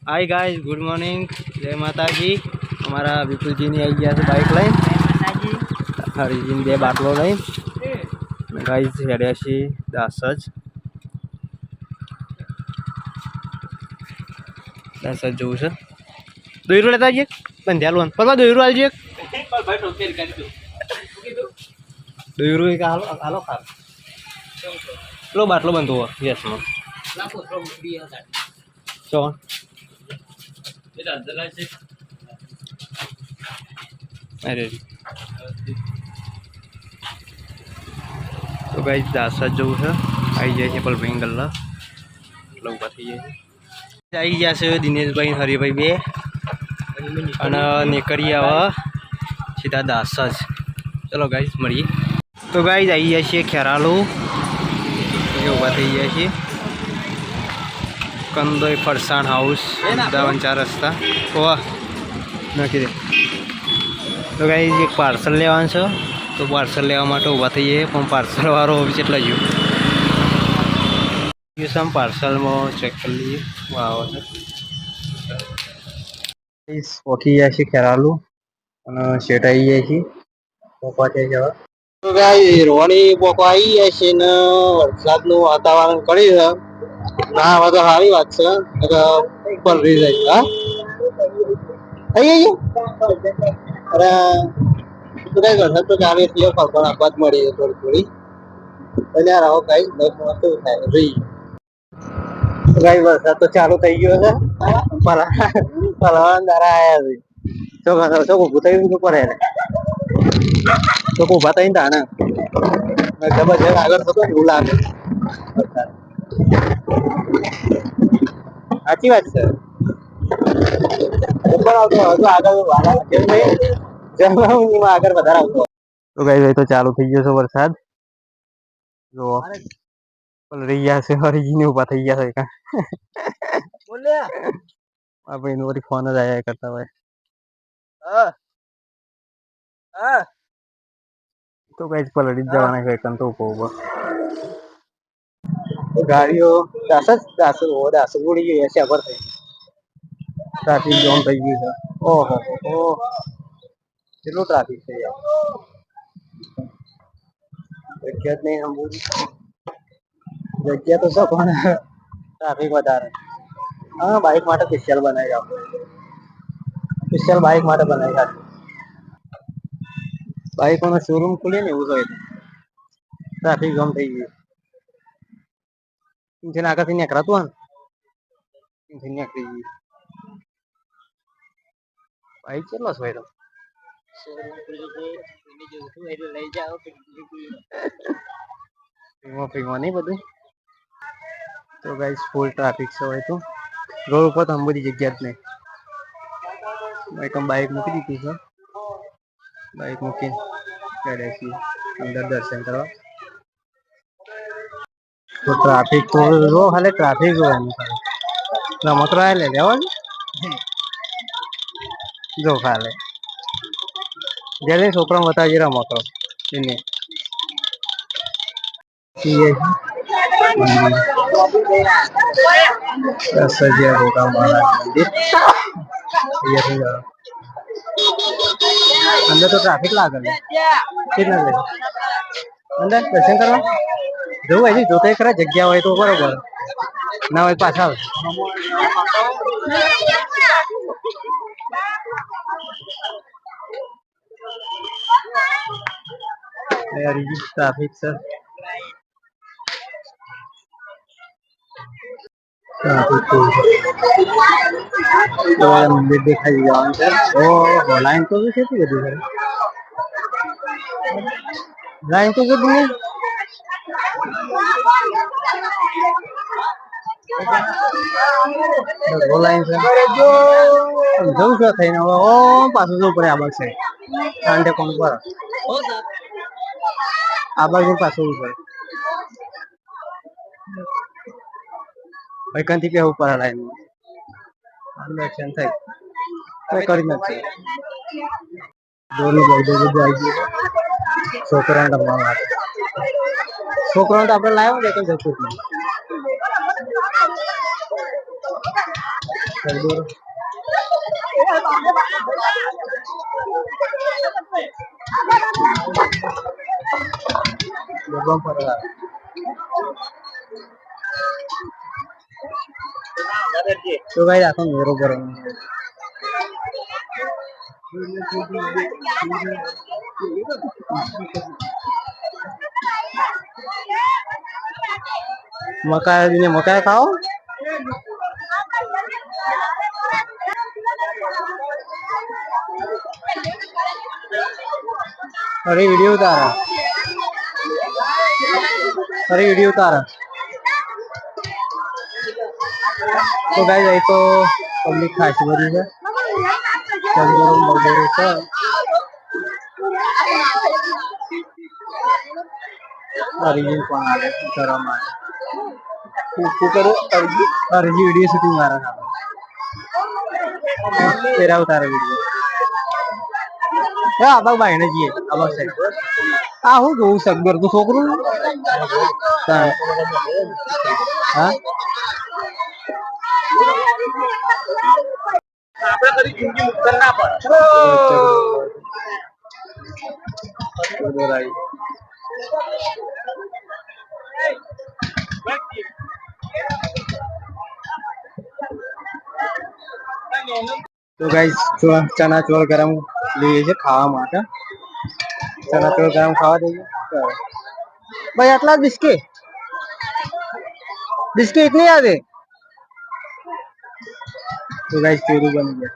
Hi guys, good morning, जय माता जी। हमारा विपुल जी ने आई गया तो बाइक लाइन हरिजी ने बाटलो लाइन गाइस हेड्या छी दासज જોવું છે દોયરું લેતા આવીએ બંધ્યાલું પપ્પા દોયરું આલજે દોયરું એક હાલો હાલો ખા લો બાટલો બંધો ગેસમાં ચો અરે તો ગાઈસ દાસજ જવું છે આવી જાય છે પલભાઈ ગલ્લા એટલે ઊભા થઈ જાય છે આવી ગયા છે દિનેશભાઈ હરિભાઈ બે અને નીકળી આવે સીધા દાસજ ચલો ગાઈસ મળીએ તો ગાઈસ આવી જાય છે ખેરાલુ ઊભા થઈ જાય છે કંદોઈ ફરસાણ હાઉસ 54 રસ્તા વાહ નાખી દે તો ગાઈસ એક પાર્સલ લેવાનું છે તો પાર્સલ લેવા માટે ઊભા થઈ જાય પણ પાર્સલ વાળો કેટલા ગયો સમ પાર્સલમાં ચેક કરી લઈએ વાવ ઓકી જાય છે ખેરાલુ અને શેટ આવી જાય છે પોપા થઈ જવા તો ગાઈસ રોણી પોકો આવી જાય છે ને વરસાદનું વાતાવરણ કરી છે ના હવે તો સારી વાત છે ઉપર રહી જાય હા અરે કઈ વરસાદ તો ચાલે છે ફરફર આપાત મળી થોડી થોડી અને રહો ગાઈસ 10 મિનિટ થાય રહી ગાઈસ વરસાદ તો ચાલુ થઈ ગયો છે પલાવાન દારા આયા છે તો ઉભું થયું શું કરે તો ઉભા થઈને તાને જબરજસ્ત આગળ થતો એવું લાગે સાચી વાત છે ઉપર આવતો હજુ આગળ આગળ વધારે આવતો તો ગાઈસ તો ચાલુ થઈ ગયો છે વરસાદ જો રહી ગયા છે હરીજી ને ઉભા થઈ ગયા છે બોલ્યા આ ભાઈ નો ફોન જ આયા કરતા હોય હા હા તો ગાઈસ પલડી જવાના છે કંતો ઉભો ગાડીઓ દાસ ઉડી ગઈ હશે ખબર થઈ ટ્રાફિક જામ થઈ ગયું છે ઓહો કેટલું ટ્રાફિક છે યાર જગ્યા જ નહીં જગ્યા તો શું પણ ટ્રાફિક વધારે હા બાઇક માટે સ્પેશિયલ બનાવી આપો સ્પેશિયલ બાઇક માટે બનાવી આપો બાઇકો નો શોરૂમ ખુલે ને એવું હોય ટ્રાફિક જામ થઈ ગયું જેને આગળથી નીકળાતું હોય ને નીકળી ગયું બાઈક કેટલો છે તો લઈ જાઓ ફીમાં નહીં બધું તો ગાઈસ ફૂલ ટ્રાફિક છે હોય તો રોડ ઉપર તો બધી જગ્યા જ નહીં બાઈક મૂકી દીધી છે બાઈક મૂકીને ચડ્યા છીએ અંદર દર્શન કરવા તો ટ્રાફિક તો જો ખાલી ટ્રાફિક હોય એનું રમકડો લે લેવા જો ખાલે જલ્દી છોકરા બતાવજે રમકડો એને સજ્યા ગોગા મહારાજ મંદિર અંદર તો ટ્રાફિક લાગે કેટલા અંદર દર્શન કરવા જવું હોય જોતા ખરા જગ્યા હોય તો બરોબર ના હોય પાછા ટ્રાફિક છે મંદિર દેખાઈ જવાનું છે લાઈન તો છે બધું લાઈન તો બધું લાઈન છે જવું શું થઈને હવે પાછું જવું પડે આ બાજુ છે કાંડે કોણ પર આ બાજુ પાછું જવું પડે કંથી કે ઉપર લાઈન દર્શન થાય કઈ કરી નથી છોકરા રમવા માટે છોકરાને તો આપડે લાવ્યો ને કઈ જતું તો ગાઈસ આખો મેરો પર મકાઈ મકાઈ ખાઓ अरे वीडियो उतारा अरे वीडियो उतारा तो गाइस ये तो पब्लिक खासी बड़ी है चंदूरम बगैर से अरिजिन कौन आ रहा है शर्म आ कुकर अरिजिन वीडियो शूटिंग आ रहा था तेरा उतारा वीडियो હા આબા ભાઈ ને જઈએ આબા સાઈડ આ હું જોઉં સગબર તું છોકરું હા આપણે કદી જિંદગી મુક્ત ના પડે तो गाइस चना चोल गरम लिए खावा માટે चना चोल गरम खावा दઈએ भाई आटला बिस्किट बिस्किट नहीं आते तो गाइस चोरू बन गया